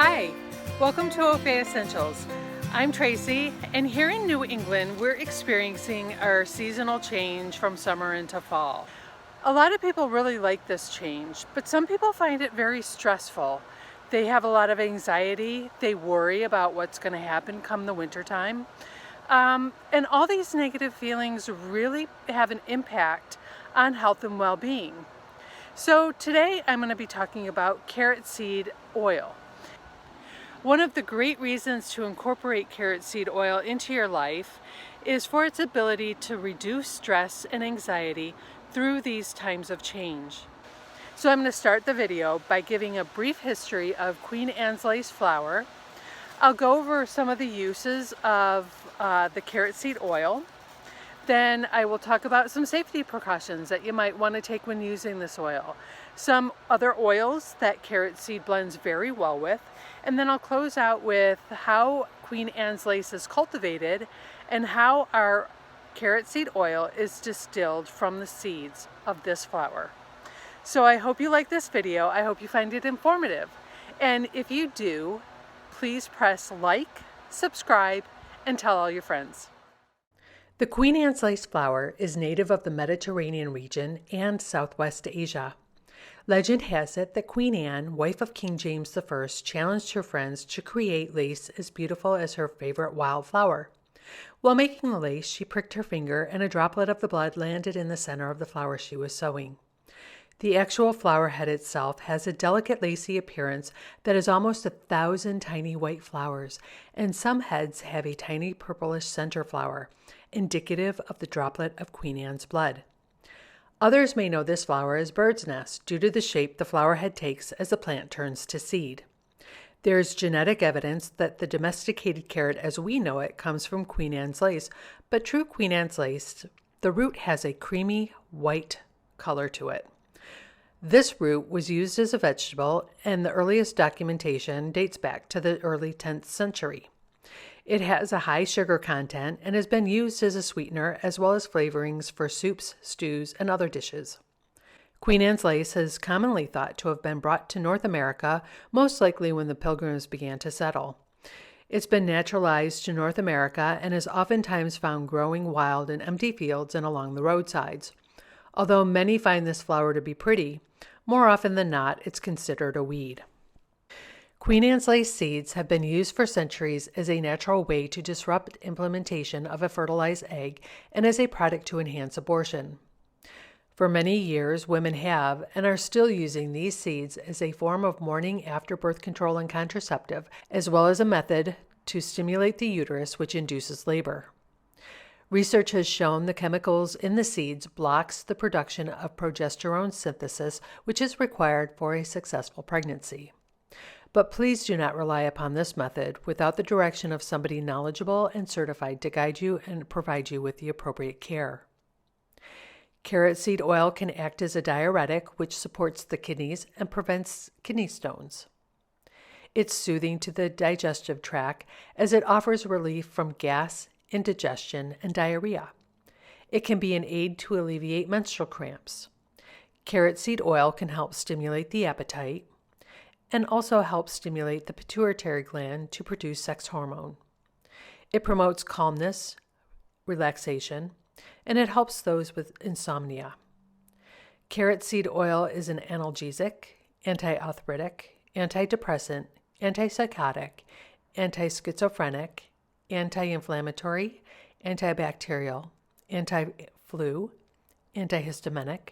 Hi, welcome to OFA Essentials. I'm Tracy, and here in New England, we're experiencing our seasonal change from summer into fall. A lot of people really like this change, but some people find it very stressful. They have a lot of anxiety, they worry about what's going to happen come the wintertime. And all these negative feelings really have an impact on health and well-being. So today I'm going to be talking about carrot seed oil. One of the great reasons to incorporate carrot seed oil into your life is for its ability to reduce stress and anxiety through these times of change. So I'm going to start the video by giving a brief history of Queen Anne's lace flower. I'll go over some of the uses of the carrot seed oil. Then I will talk about some safety precautions that you might want to take when using this oil. Some other oils that carrot seed blends very well with. And then I'll close out with how Queen Anne's lace is cultivated and how our carrot seed oil is distilled from the seeds of this flower. So I hope you like this video. I hope you find it informative. And if you do, please press like, subscribe, and tell all your friends. The Queen Anne's lace flower is native of the Mediterranean region and Southwest Asia. Legend has it that Queen Anne, wife of King James I, challenged her friends to create lace as beautiful as her favorite wildflower. While making the lace, she pricked her finger and a droplet of the blood landed in the center of the flower she was sewing. The actual flower head itself has a delicate lacy appearance that is almost 1,000 tiny white flowers, and some heads have a tiny purplish center flower, indicative of the droplet of Queen Anne's blood. Others may know this flower as bird's nest due to the shape the flower head takes as the plant turns to seed. There is genetic evidence that the domesticated carrot as we know it comes from Queen Anne's lace, but true Queen Anne's lace, the root has a creamy white color to it. This root was used as a vegetable, and the earliest documentation dates back to the early 10th century. It has a high sugar content and has been used as a sweetener as well as flavorings for soups, stews, and other dishes. Queen Anne's lace is commonly thought to have been brought to North America, most likely when the Pilgrims began to settle. It's been naturalized to North America and is oftentimes found growing wild in empty fields and along the roadsides. Although many find this flower to be pretty, more often than not, it's considered a weed. Queen Anne's lace seeds have been used for centuries as a natural way to disrupt implementation of a fertilized egg and as a product to enhance abortion. For many years, women have and are still using these seeds as a form of morning after birth control and contraceptive, as well as a method to stimulate the uterus, which induces labor. Research has shown the chemicals in the seeds blocks the production of progesterone synthesis, which is required for a successful pregnancy. But please do not rely upon this method without the direction of somebody knowledgeable and certified to guide you and provide you with the appropriate care. Carrot seed oil can act as a diuretic, which supports the kidneys and prevents kidney stones. It's soothing to the digestive tract as it offers relief from gas, indigestion, and diarrhea. It can be an aid to alleviate menstrual cramps. Carrot seed oil can help stimulate the appetite and also helps stimulate the pituitary gland to produce sex hormone. It promotes calmness, relaxation, and it helps those with insomnia. Carrot seed oil is an analgesic, antiarthritic, antidepressant, antipsychotic, anti-schizophrenic, anti-inflammatory, antibacterial, anti-flu, antihistaminic,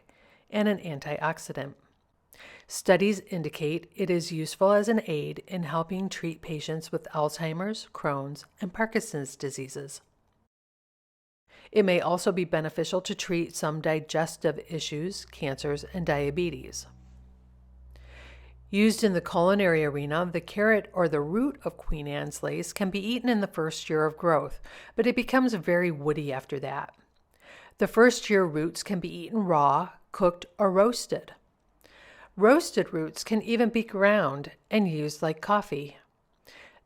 and an antioxidant. Studies indicate it is useful as an aid in helping treat patients with Alzheimer's, Crohn's, and Parkinson's diseases. It may also be beneficial to treat some digestive issues, cancers, and diabetes. Used in the culinary arena, the carrot or the root of Queen Anne's lace can be eaten in the first year of growth, but it becomes very woody after that. The first year roots can be eaten raw, cooked, or roasted. Roasted roots can even be ground and used like coffee.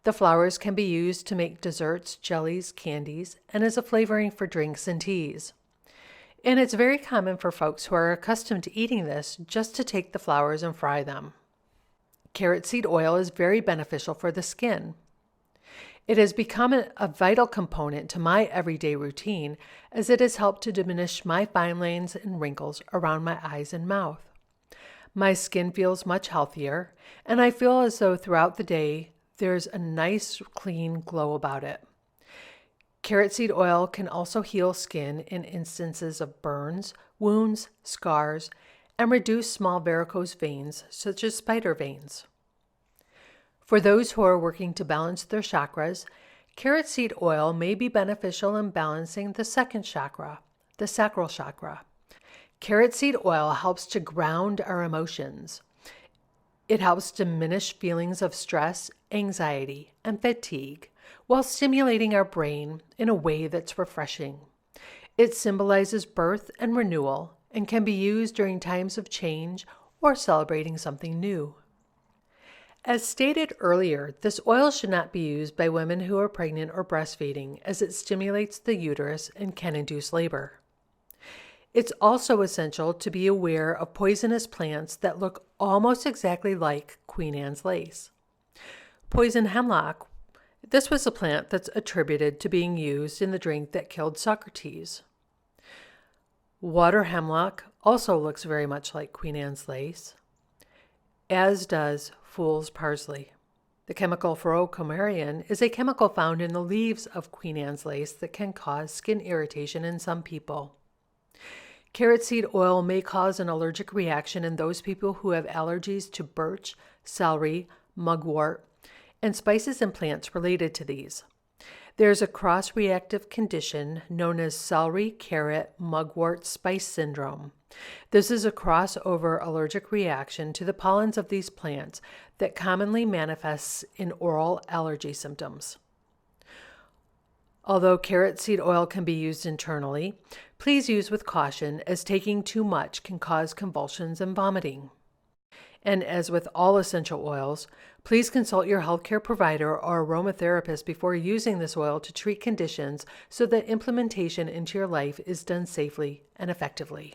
The flowers can be used to make desserts, jellies, candies, and as a flavoring for drinks and teas. And it's very common for folks who are accustomed to eating this just to take the flowers and fry them. Carrot seed oil is very beneficial for the skin. It has become a vital component to my everyday routine as it has helped to diminish my fine lines and wrinkles around my eyes and mouth. My skin feels much healthier, and I feel as though throughout the day there's a nice, clean glow about it. Carrot seed oil can also heal skin in instances of burns, wounds, scars, and reduce small varicose veins, such as spider veins. For those who are working to balance their chakras, carrot seed oil may be beneficial in balancing the second chakra, the sacral chakra. Carrot seed oil helps to ground our emotions. It helps diminish feelings of stress, anxiety, and fatigue while stimulating our brain in a way that's refreshing. It symbolizes birth and renewal and can be used during times of change or celebrating something new. As stated earlier, this oil should not be used by women who are pregnant or breastfeeding as it stimulates the uterus and can induce labor. It's also essential to be aware of poisonous plants that look almost exactly like Queen Anne's lace. Poison hemlock, this was a plant that's attributed to being used in the drink that killed Socrates. Water hemlock also looks very much like Queen Anne's lace, as does fool's parsley. The chemical Floracopeia is a chemical found in the leaves of Queen Anne's lace that can cause skin irritation in some people. Carrot seed oil may cause an allergic reaction in those people who have allergies to birch, celery, mugwort, and spices and plants related to these. There's a cross-reactive condition known as celery, carrot, mugwort spice syndrome. This is a crossover allergic reaction to the pollens of these plants that commonly manifests in oral allergy symptoms. Although carrot seed oil can be used internally, please use with caution as taking too much can cause convulsions and vomiting. And as with all essential oils, please consult your healthcare provider or aromatherapist before using this oil to treat conditions so that implementation into your life is done safely and effectively.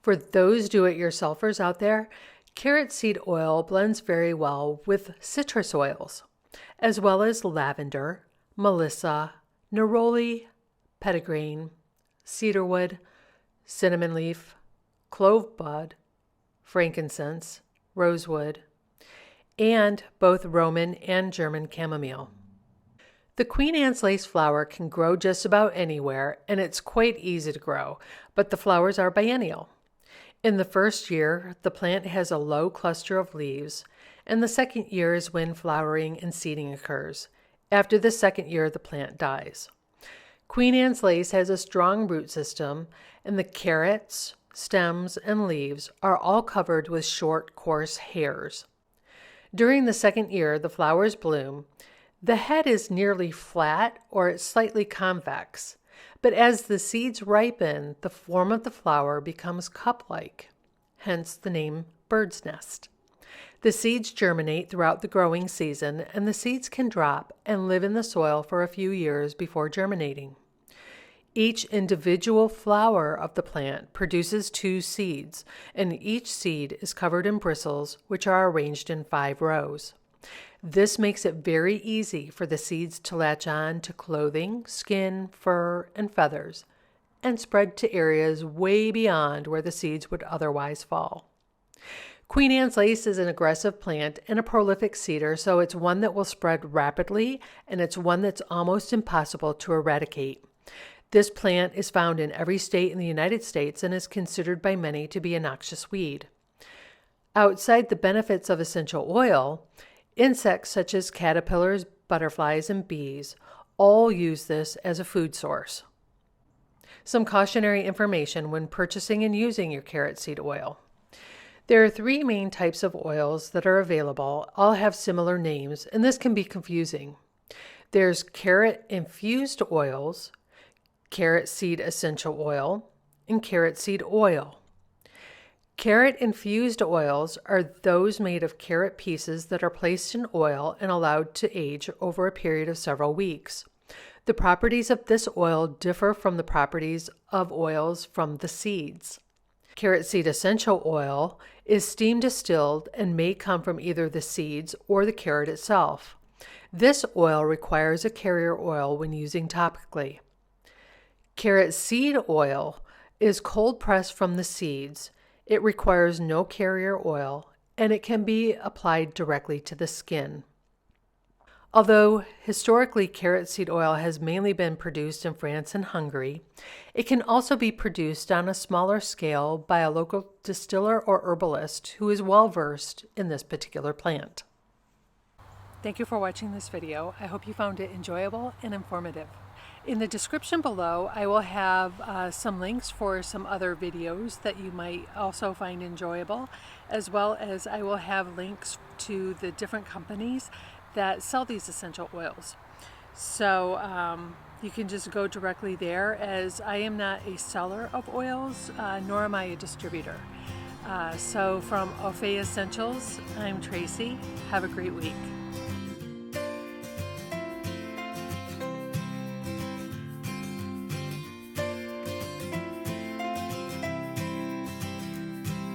For those do-it-yourselfers out there, carrot seed oil blends very well with citrus oils, as well as lavender, melissa, neroli, petitgrain, cedarwood, cinnamon leaf, clove bud, frankincense, rosewood, and both Roman and German chamomile. The Queen Anne's lace flower can grow just about anywhere, and it's quite easy to grow, but the flowers are biennial. In the first year, the plant has a low cluster of leaves, and the second year is when flowering and seeding occurs. After the second year, the plant dies. Queen Anne's lace has a strong root system, and the carrots, stems, and leaves are all covered with short, coarse hairs. During the second year, the flowers bloom. The head is nearly flat or it's slightly convex, but as the seeds ripen, the form of the flower becomes cup-like, hence the name bird's nest. The seeds germinate throughout the growing season, and the seeds can drop and live in the soil for a few years before germinating. Each individual flower of the plant produces 2 seeds, and each seed is covered in bristles, which are arranged in 5 rows. This makes it very easy for the seeds to latch on to clothing, skin, fur, and feathers, and spread to areas way beyond where the seeds would otherwise fall. Queen Anne's lace is an aggressive plant and a prolific seeder, so it's one that will spread rapidly, and it's one that's almost impossible to eradicate. This plant is found in every state in the United States and is considered by many to be a noxious weed. Outside the benefits of essential oil, insects such as caterpillars, butterflies, and bees all use this as a food source. Some cautionary information when purchasing and using your carrot seed oil. There are 3 main types of oils that are available. All have similar names, and this can be confusing. There's carrot infused oils, carrot seed essential oil, and carrot seed oil. Carrot infused oils are those made of carrot pieces that are placed in oil and allowed to age over a period of several weeks. The properties of this oil differ from the properties of oils from the seeds. Carrot seed essential oil is steam distilled and may come from either the seeds or the carrot itself. This oil requires a carrier oil when using topically. Carrot seed oil is cold pressed from the seeds. It requires no carrier oil and it can be applied directly to the skin. Although historically carrot seed oil has mainly been produced in France and Hungary, it can also be produced on a smaller scale by a local distiller or herbalist who is well versed in this particular plant. Thank you for watching this video. I hope you found it enjoyable and informative. In the description below, I will have some links for some other videos that you might also find enjoyable, as well as I will have links to the different companies that sell these essential oils. So you can just go directly there, as I am not a seller of oils, nor am I a distributor. So from Ofe Essentials, I'm Tracy. Have a great week.